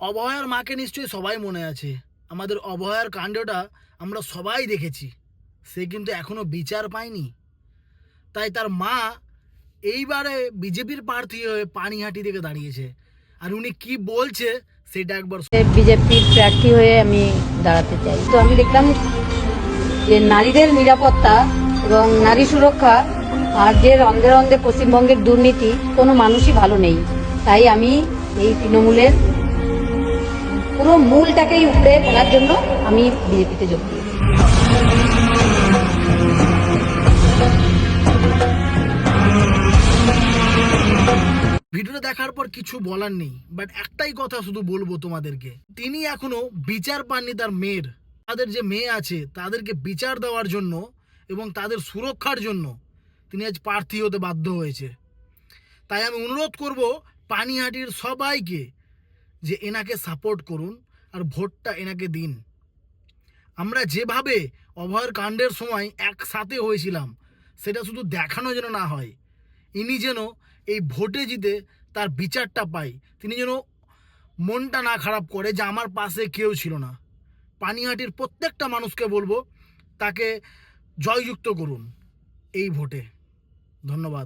অভয়ার মাকে নিশ্চয়ই সবাই মনে আছে। আমাদের অভয়ার কাণ্ডটা আমরা সবাই দেখেছি। সে কিন্তু এখনো বিচার পায়নি। তাই তার মা এইবারে বিজেপির প্রার্থী হয়ে পানিহাটি থেকে দাঁড়িয়েছে। আর উনি কি বলছে সেটা একবার বিজেপির প্রার্থী হয়ে আমি দাঁড়াতে চাই। তো আমি দেখলাম যে নারীদের নিরাপত্তা এবং নারী সুরক্ষা আর যে রন্ধে রন্ধে পশ্চিমবঙ্গের দুর্নীতি, কোনো মানুষই ভালো নেই। তাই আমি এই তৃণমূলের পুরো মূলটাকেই উপড়ে ফেলার জন্য আমি বিজেপিতে যোগ দিয়েছি। ভিডিওটা দেখার পর কিছু বলার নেই, বাট একটাই কথা শুধু বলবো তোমাদেরকে, তিনি এখনো বিচার পাননি তার মেয়ের। তাদের যে মেয়ে আছে তাদেরকে বিচার দেওয়ার জন্য এবং তাদের সুরক্ষার জন্য তিনি আজ প্রার্থী হতে বাধ্য হয়েছে। তাই আমি অনুরোধ করব পানিহাটির সবাইকে যে এনাকে সাপোর্ট করুন আর ভোটটা এনাকে দিন। আমরা যেভাবে অভয়ের কাণ্ডের সময় একসাথে হয়েছিলাম সেটা শুধু দেখানো যেন না হয়, ইনি যেন এই ভোটে জিতে তার বিচারটা পায়। তিনি যেন মনটা না খারাপ করে যে আমার পাশে কেউ ছিল না। পানিহাটির প্রত্যেকটা মানুষকে বলবো তাকে জয়যুক্ত করুন এই ভোটে। ধন্যবাদ।